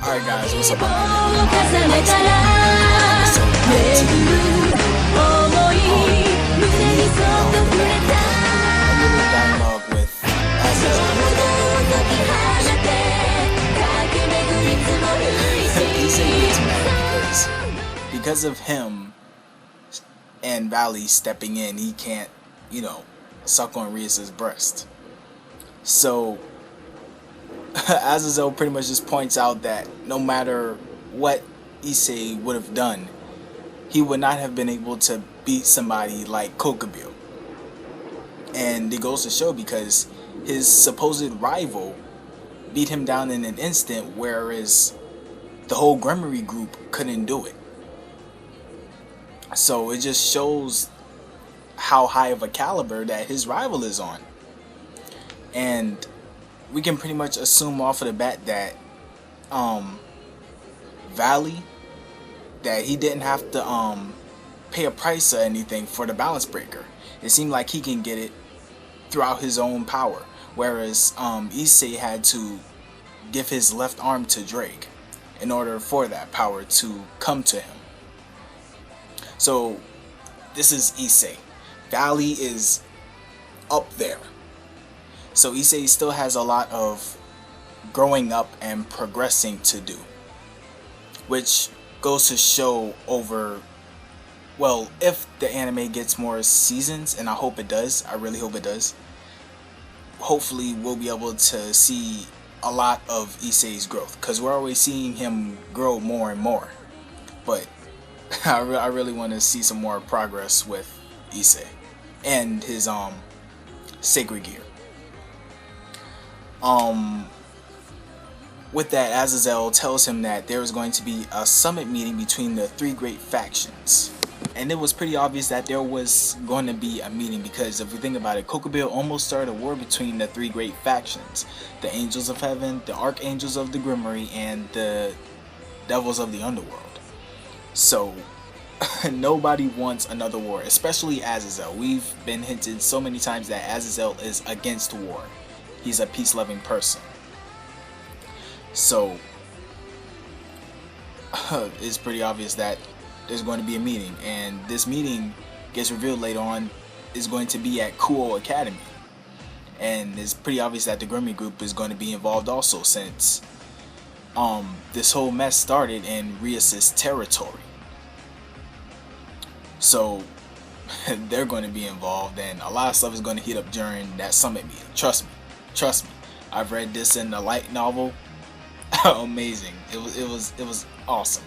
Alright guys, what's up? I'm dialogue with Issei gets mad because of him and Vali stepping in, he can't, suck on Rias' breast. So Azazel pretty much just points out that no matter what Issei would have done, he would not have been able to beat somebody like Kokubil. And it goes to show because his supposed rival beat him down in an instant, whereas the whole Gremory group couldn't do it. So it just shows how high of a caliber that his rival is on. And we can pretty much assume off of the bat that Vali, that he didn't have to pay a price or anything for the balance breaker. It seemed like he can get it throughout his own power, whereas Issei had to give his left arm to Drake in order for that power to come to him. So this is Issei. Vali is up there. So Issei still has a lot of growing up and progressing to do, which goes to show over, well, if the anime gets more seasons, and I hope it does, I really hope it does, hopefully we'll be able to see a lot of Issei's growth, because we're always seeing him grow more and more, but I really want to see some more progress with Issei and his sacred gear. With that, Azazel tells him that there is going to be a summit meeting between the three great factions. And it was pretty obvious that there was going to be a meeting, because if we think about it, Kokubil almost started a war between the three great factions. The Angels of Heaven, the Archangels of the Gremory, and the Devils of the Underworld. So nobody wants another war, especially Azazel. We've been hinted so many times that Azazel is against war. He's a peace-loving person. So it's pretty obvious that there's going to be a meeting, and this meeting gets revealed later on is going to be at Kuou Academy. And it's pretty obvious that the Gremory group is going to be involved also, since this whole mess started in Rias' territory. So they're going to be involved, and a lot of stuff is going to heat up during that summit meeting. Trust me. I've read this in the light novel. Amazing. It was awesome.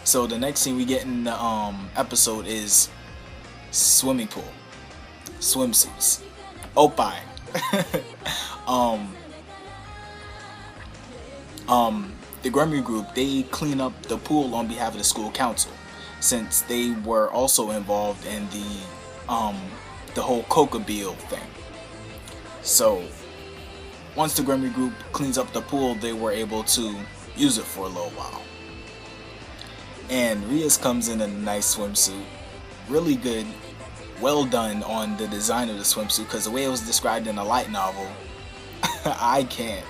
So the next thing we get in the episode is swimming pool, swimsuits, opai. The Gremory group, they clean up the pool on behalf of the school council, since they were also involved in the whole Kokubil thing. So once the Gremory group cleans up the pool, they were able to use it for a little while. And Rias comes in a nice swimsuit, really good, well done on the design of the swimsuit, because the way it was described in the light novel, I can't.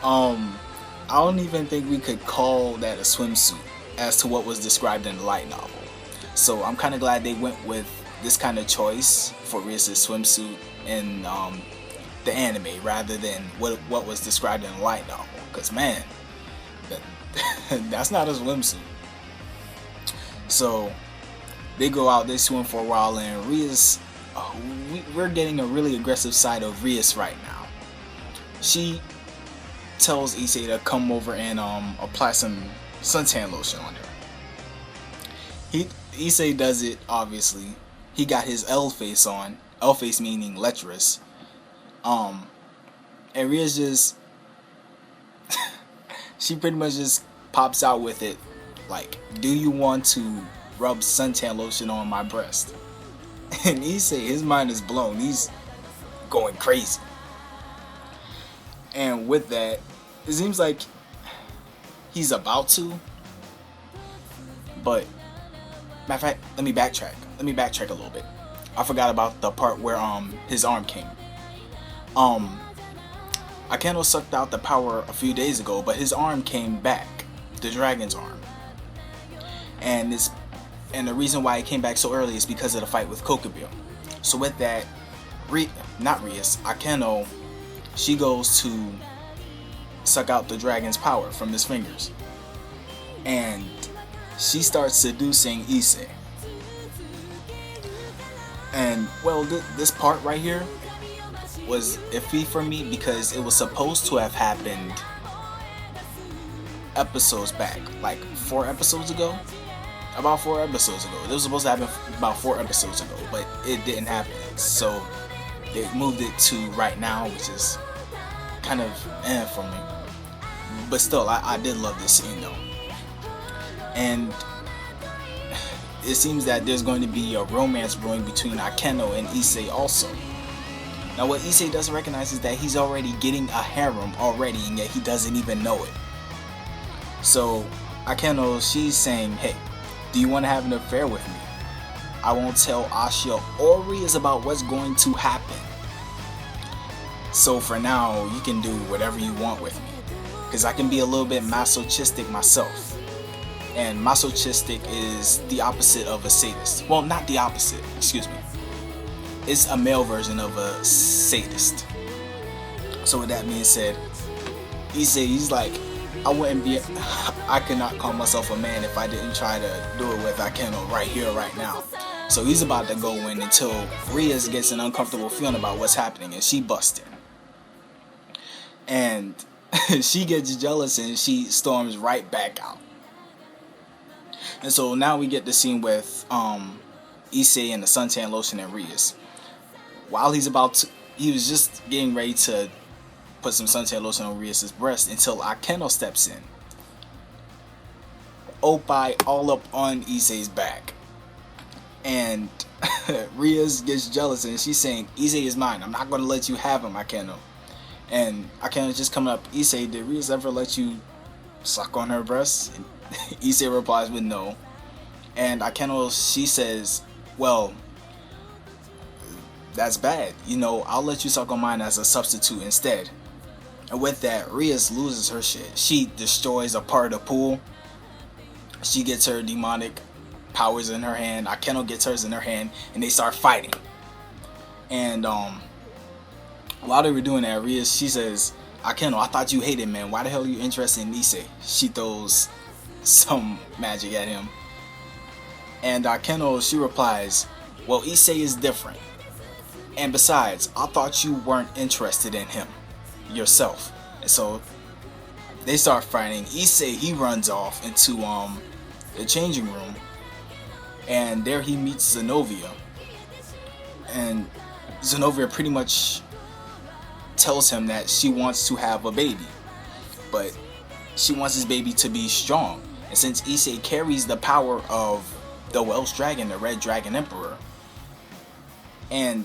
I don't even think we could call that a swimsuit as to what was described in the light novel. So I'm kind of glad they went with this kind of choice for Rias' swimsuit in the anime, rather than what was described in the light novel, because man, that's not a swimsuit. So they go out, they swim for a while, and Rias, we're getting a really aggressive side of Rias right now. She tells Issei to come over and apply some suntan lotion on her. Issei does it, obviously. He got his L face on. L face meaning lecherous. And Rias just she pretty much just pops out with it like, do you want to rub suntan lotion on my breast? And Issei, his mind is blown. He's going crazy. And with that, it seems like he's about to, but matter of fact, let me backtrack a little bit. I forgot about the part where his arm came. Akeno sucked out the power a few days ago, but his arm came back, the dragon's arm. And the reason why it came back so early is because of the fight with Kokubio. So with that, Akeno, she goes to suck out the dragon's power from his fingers. And she starts seducing Issei. And well, this part right here was iffy for me because it was supposed to have happened episodes back, like 4 episodes ago. About 4 episodes ago. It was supposed to happen about 4 episodes ago, but it didn't happen. So they moved it to right now, which is kind of for me. But still, I did love this scene though. And it seems that there's going to be a romance brewing between Akeno and Issei also. Now what Issei doesn't recognize is that he's already getting a harem already, and yet he doesn't even know it. So Akeno, she's saying, hey, do you want to have an affair with me? I won't tell Ashia or Rias about what's going to happen. So for now, you can do whatever you want with me. Because I can be a little bit masochistic myself. And masochistic is the opposite of a sadist. Well, not the opposite, excuse me. It's a male version of a sadist. So with that being said, he's like, I could not call myself a man if I didn't try to do it with Akeno right here, right now. So he's about to go in until Rias gets an uncomfortable feeling about what's happening, and she busts in. And she gets jealous and she storms right back out. And so now we get the scene with Issei and the suntan lotion and Rias. While he was just getting ready to put some suntan lotion on Rias' breast until Akeno steps in. Oppai all up on Issei's back. And Rias gets jealous and she's saying, Issei is mine. I'm not going to let you have him, Akeno. And Akeno's just coming up, Issei, did Rias ever let you suck on her breast? And Issei replies with no. And Akeno, she says, well, that's bad. You know, I'll let you suck on mine as a substitute instead. And with that, Rias loses her shit. She destroys a part of the pool. She gets her demonic powers in her hand. Akeno gets hers in her hand, and they start fighting. And while they were doing that, Rias, she says, Akeno, I thought you hated men. Why the hell are you interested in Issei? She throws some magic at him. And Akeno, she replies, well, Issei is different. And besides, I thought you weren't interested in him yourself. And so they start fighting. Issei, he runs off into the changing room, and there he meets Xenovia. And Xenovia pretty much tells him that she wants to have a baby, but she wants his baby to be strong. And since Issei carries the power of the Welsh Dragon, the Red Dragon Emperor, and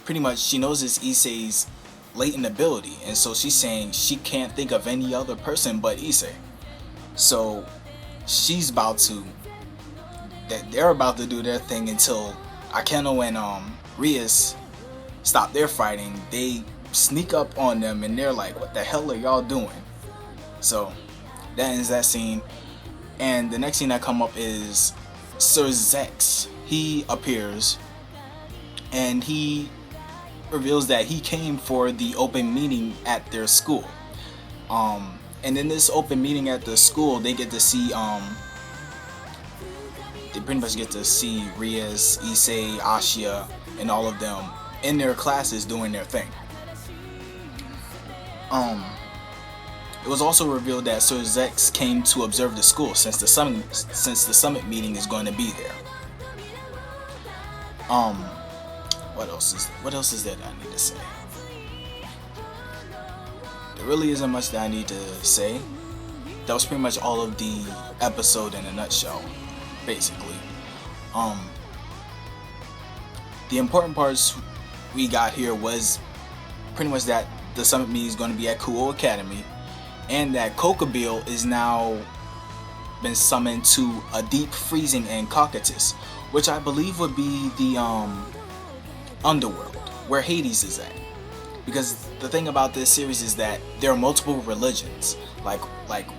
pretty much she knows it's Issei's latent ability, and so she's saying she can't think of any other person but Issei. So they're about to do their thing until Akeno and Rias stop their fighting. They sneak up on them and they're like, what the hell are y'all doing? So that ends that scene. And the next scene that come up is Sir Zex. He appears and he reveals that he came for the open meeting at their school. And in this open meeting at the school, they get to see they pretty much get to see Rias, Issei, Ashia, and all of them in their classes doing their thing. It was also revealed that Sir Zex came to observe the school since the summit meeting is going to be there. What else is there that I need to say? There really isn't much that I need to say. That was pretty much all of the episode in a nutshell, basically. The important parts we got here was pretty much that the summit meeting is going to be at Kuou Academy, and that Kokubio is now been summoned to a deep freezing in Cocytus, which I believe would be the underworld where Hades is at. Because the thing about this series is that there are multiple religions. Like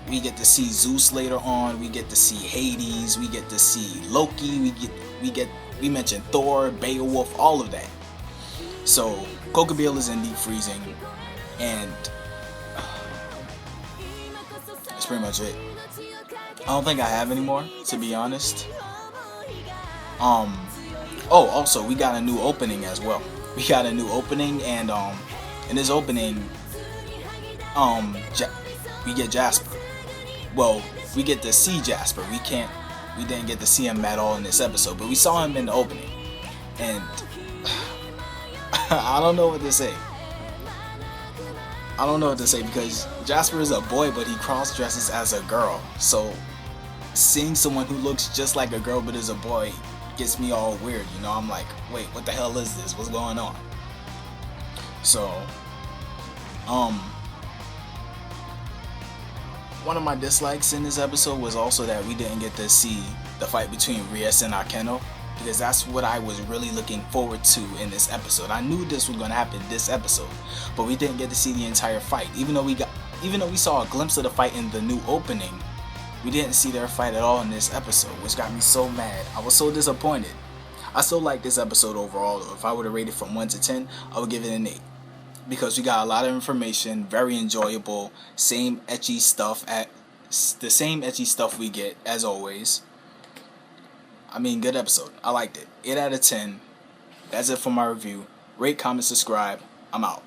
we get to see Zeus later on, we get to see Hades, we get to see Loki, we mentioned Thor, Beowulf, all of that. So Kokobile is in deep freezing, and that's pretty much it. I don't think I have any more, to be honest. Oh, also we got a new opening as well. We got a new opening, and in this opening, we get Jasper. Well, we get to see Jasper. We didn't get to see him at all in this episode, but we saw him in the opening, and I don't know what to say. I don't know what to say because Jasper is a boy, but he cross dresses as a girl. So seeing someone who looks just like a girl but is a boy gets me all weird. You know, I'm like, wait, what the hell is this? What's going on? So, one of my dislikes in this episode was also that we didn't get to see the fight between Rias and Akeno, because that's what I was really looking forward to in this episode. I knew this was going to happen this episode, but we didn't get to see the entire fight. Even though we saw a glimpse of the fight in the new opening, we didn't see their fight at all in this episode, which got me so mad. I was so disappointed. I still like this episode overall though. If I were to rate it from 1 to 10, I would give it an 8. Because we got a lot of information, very enjoyable, the same ecchi stuff we get as always. I mean, good episode. I liked it. 8 out of 10. That's it for my review. Rate, comment, subscribe. I'm out.